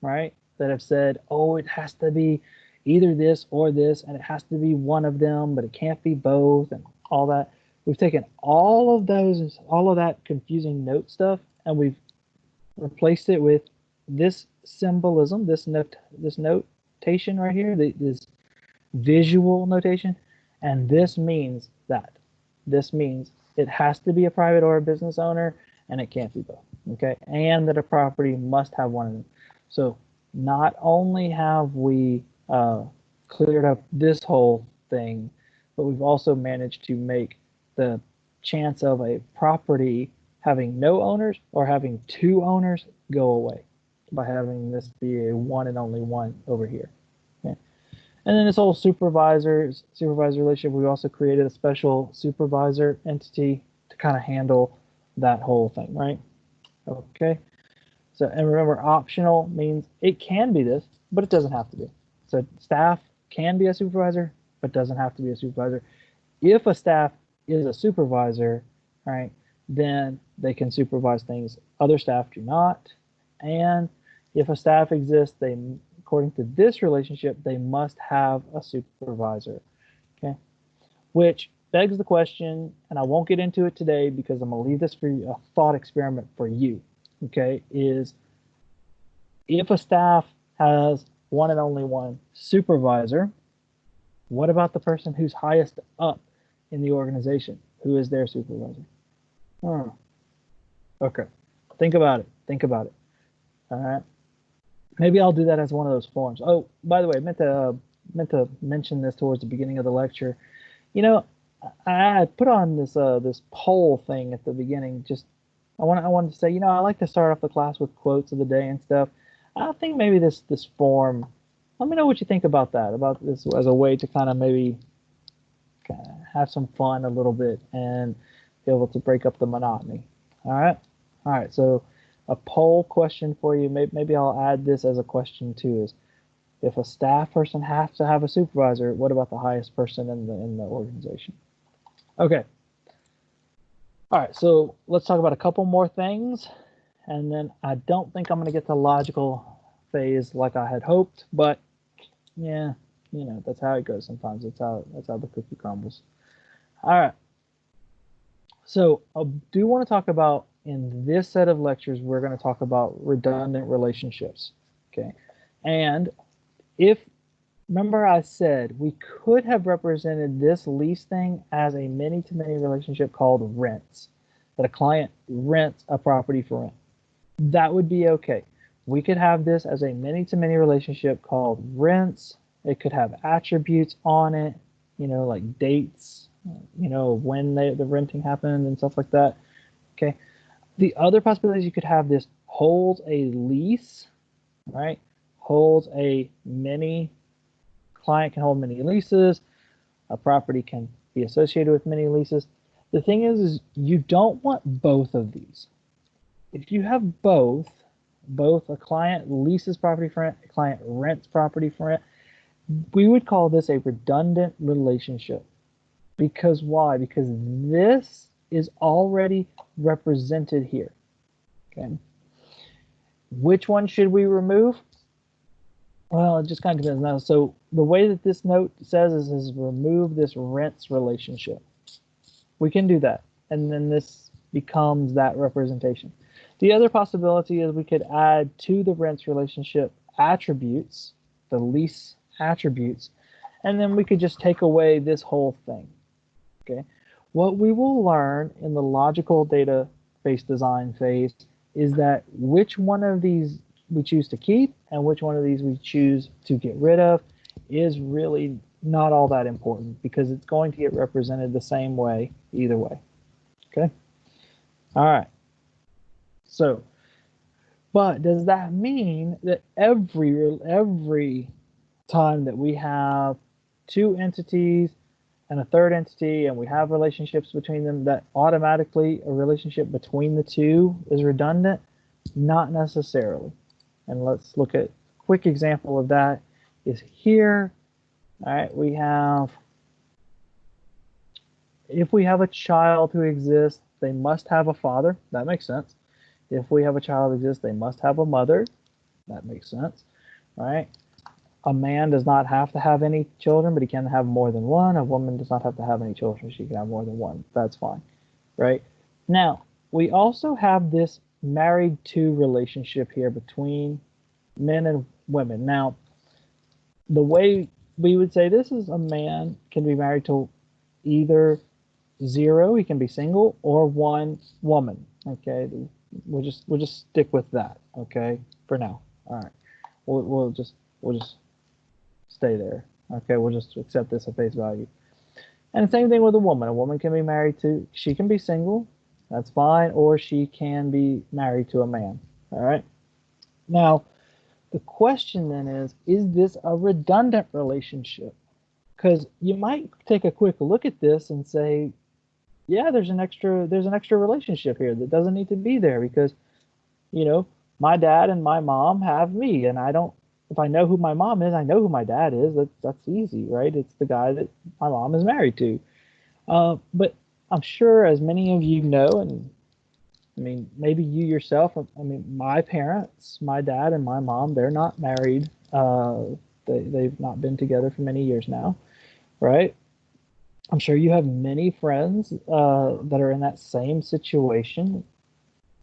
right, that have said, oh, it has to be either this or this, and it has to be one of them, but it can't be both, and all that. We've taken all of those, all of that confusing note stuff, and we've replaced it with this symbolism, this notation right here, this visual notation, and this means that. This means it has to be a private or a business owner, and it can't be both, okay? And that a property must have one of them. So not only have we cleared up this whole thing, but we've also managed to make the chance of a property having no owners or having two owners go away by having this be a one and only one over here. Okay? And then this whole supervisor relationship, we also created a special supervisor entity to kind of handle that whole thing, right? Okay. So, and remember, optional means it can be this, but it doesn't have to be. So staff can be a supervisor, but doesn't have to be a supervisor. If a staff is a supervisor, right, then they can supervise things other staff do not. And if a staff exists, they, according to this relationship, they must have a supervisor, okay? Which begs the question, and I won't get into it today because I'm gonna leave this for a thought experiment for you, okay, is if a staff has one and only one supervisor, what about the person who's highest up in the organization? Who is their supervisor? Okay, think about it, think about it. All right, maybe I'll do that as one of those forms. Oh, by the way, I meant to mention this towards the beginning of the lecture. You know, I put on this this poll thing at the beginning. Just I wanted to say, you know, I like to start off the class with quotes of the day and stuff. I think maybe this form. Let me know what you think about that. About this as a way to kind of maybe have some fun a little bit and be able to break up the monotony. All right. So a poll question for you. Maybe I'll add this as a question too. Is if a staff person has to have a supervisor, what about the highest person in the organization? Okay. All right, so let's talk about a couple more things, and then I don't think I'm going to get to logical phase like I had hoped, but yeah, you know, that's how it goes sometimes. That's how the cookie crumbles. All right. So I do want to talk about, in this set of lectures, we're going to talk about redundant relationships. Okay. And if, remember I said we could have represented this lease thing as a many-to-many relationship called rents, that a client rents a property for rent. That would be okay. We could have this as a many-to-many relationship called rents. It could have attributes on it, you know, like dates, you know, when the renting happened and stuff like that. Okay. The other possibilities, you could have this holds a lease, right? Holds a many, client can hold many leases. A property can be associated with many leases. The thing is you don't want both of these. If you have both a client leases property for rent, a client rents property for rent, we would call this a redundant relationship. Because why? Because this is already represented here. Okay. Which one should we remove? Well, it just kind of depends now. So the way that this note says is remove this rents relationship. We can do that, and then this becomes that representation. The other possibility is we could add to the rents relationship attributes, the lease attributes, and then we could just take away this whole thing. Okay. What we will learn in the logical database design phase is that which one of these we choose to keep and which one of these we choose to get rid of is really not all that important, because it's going to get represented the same way either way. Okay. All right. So, but does that mean that every time that we have two entities and a third entity and we have relationships between them, that automatically a relationship between the two is redundant? Not necessarily. And let's look at a quick example of that is here. All right, we have, if we have a child who exists, they must have a father. That makes sense. If we have a child exists, they must have a mother. That makes sense, right? A man does not have to have any children, but he can have more than one. A woman does not have to have any children. She can have more than one. That's fine, right? Now, we also have this married to relationship here between men and women. Now, the way we would say this is a man can be married to either zero, he can be single, or one woman. Okay, we'll just stick with that. Okay, for now. All right, we'll just stay there. Okay, we'll just accept this at face value. And the same thing with a woman. A woman can be married to, she can be single, that's fine, or she can be married to a man. All right. Now, the question then is this a redundant relationship? Because you might take a quick look at this and say, yeah, there's an extra relationship here that doesn't need to be there because, you know, my dad and my mom have me, and I don't. If I know who my mom is, I know who my dad is. That's easy, right? It's the guy that my mom is married to. But I'm sure, as many of you know, and I mean, maybe you yourself. I mean, my parents, my dad and my mom, they're not married. They've not been together for many years now, right? I'm sure you have many friends that are in that same situation,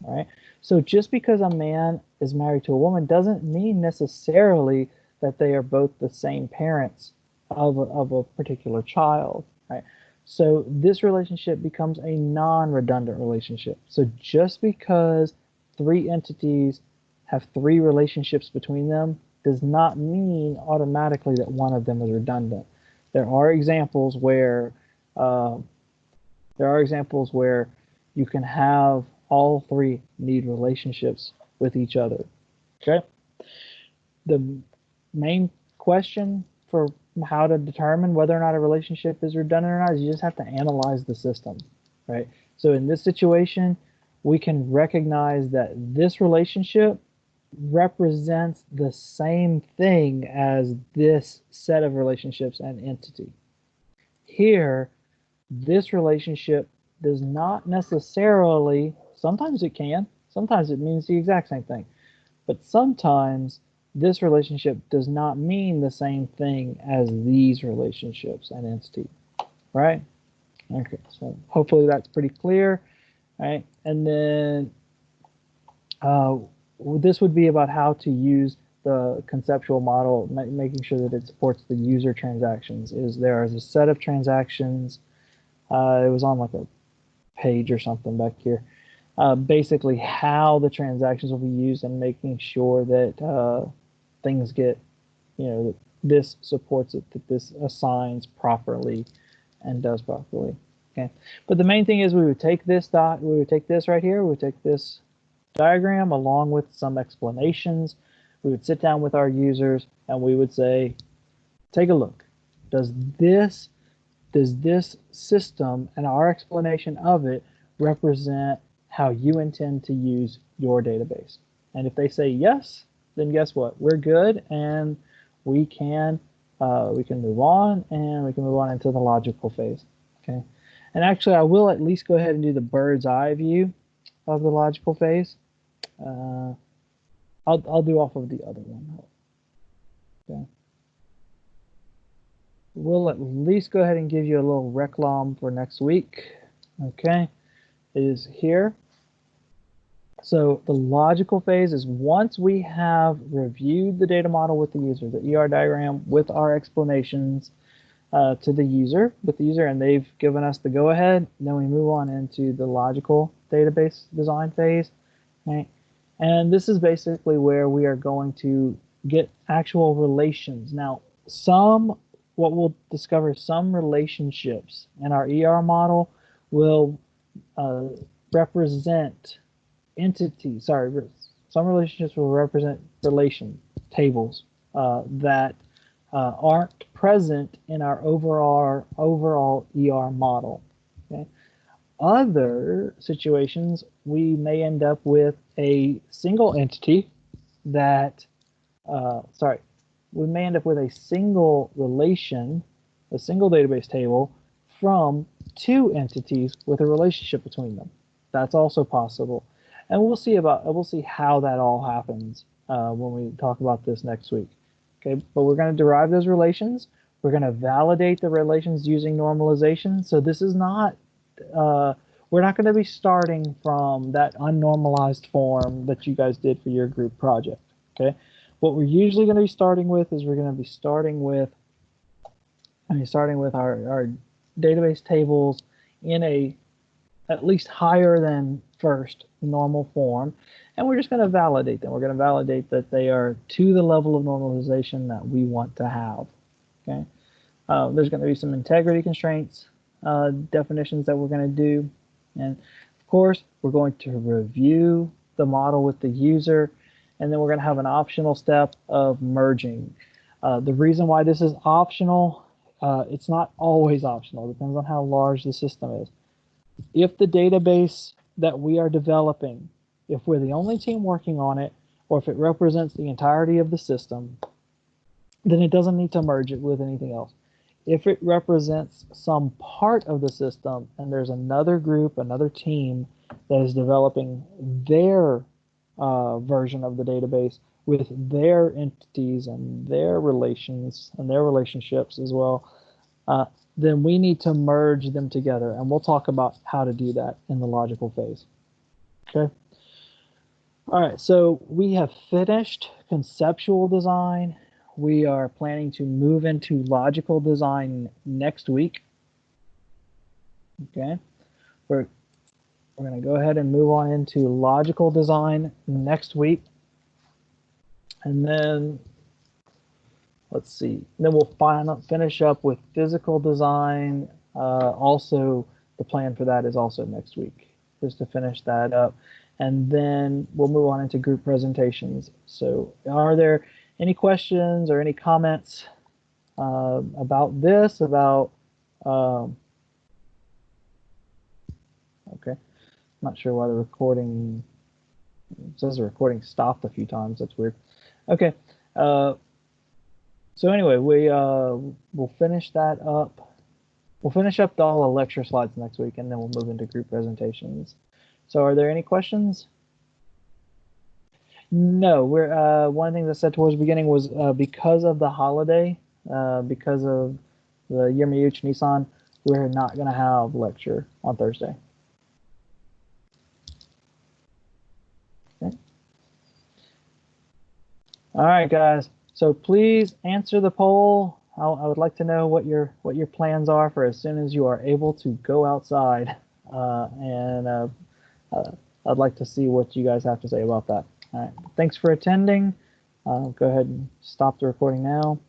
right? So just because a man is married to a woman doesn't mean necessarily that they are both the same parents of a particular child, right? So this relationship becomes a non-redundant relationship. So just because three entities have three relationships between them does not mean automatically that one of them is redundant. There are examples where you can have all three need relationships with each other. Okay. The main question for how to determine whether or not a relationship is redundant or not is you just have to analyze the system, right? So in this situation, we can recognize that this relationship represents the same thing as this set of relationships and entity. Here, this relationship does not necessarily, sometimes it can, sometimes it means the exact same thing, but sometimes this relationship does not mean the same thing as these relationships and entity, right? Okay, so hopefully that's pretty clear, right? And then this would be about how to use the conceptual model, making sure that it supports the user transactions. There is a set of transactions. It was on like a page or something back here. Basically, how the transactions will be used and making sure that things get, that this supports it, that this assigns properly and does properly. Okay, but the main thing is we would take this right here, we would take this diagram along with some explanations. We would sit down with our users and we would say, take a look. Does this system and our explanation of it represent how you intend to use your database? And if they say yes, then guess what? We're good, and we can move on, and we can move on into the logical phase. Okay, and actually, I will at least go ahead and do the bird's eye view of the logical phase. I'll do off of the other one. Okay. We'll at least go ahead and give you a little reclam for next week. Okay, it is here. So the logical phase is once we have reviewed the data model with the user, the ER diagram with our explanations to the user, and they've given us the go-ahead, then we move on into the logical database design phase. Right? And this is basically where we are going to get actual relations. Now, what we'll discover, some relationships in our ER model will represent entities. Some relationships will represent relation tables that aren't present in our overall ER model. Okay? Other situations, we may end up with a single entity that, we may end up with a single relation, a single database table from two entities with a relationship between them. That's also possible. and we'll see how that all happens when we talk about this next week. Okay, but we're going to derive those relations. We're going to validate the relations using normalization. So this is not, we're not going to be starting from that unnormalized form that you guys did for your group project. Okay, what we're usually going to be starting with is we're going to be starting with our database tables in a at least higher than first normal form, and we're just going to validate them. We're going to validate that they are to the level of normalization that we want to have. Okay, there's going to be some integrity constraints definitions that we're going to do, and of course we're going to review the model with the user, and then we're going to have an optional step of merging. The reason why this is optional, it's not always optional. It depends on how large the system is. If the database that we are developing, if we're the only team working on it, or if it represents the entirety of the system, then it doesn't need to merge it with anything else. If it represents some part of the system and there's another group, another team that is developing their version of the database with their entities and their relations and their relationships as well, then we need to merge them together, and we'll talk about how to do that in the logical phase. Okay. All right, so we have finished conceptual design. We are planning to move into logical design next week. Okay, we're going to go ahead and move on into logical design next week, and then let's see. Then we'll finish up with physical design. Also, the plan for that is also next week, just to finish that up. And then we'll move on into group presentations. So are there any questions or any comments about this, okay. Not sure why the recording, it says the recording stopped a few times. That's weird. Okay. So anyway, we'll finish that up. We'll finish up all the lecture slides next week, and then we'll move into group presentations. So are there any questions? No, we're one thing that I said towards the beginning was because of the holiday, because of the Yom Nissan, we're not going to have lecture on Thursday. Okay. All right, guys. So please answer the poll. I would like to know what your plans are for as soon as you are able to go outside, and I'd like to see what you guys have to say about that. All right. Thanks for attending. Go ahead and stop the recording now.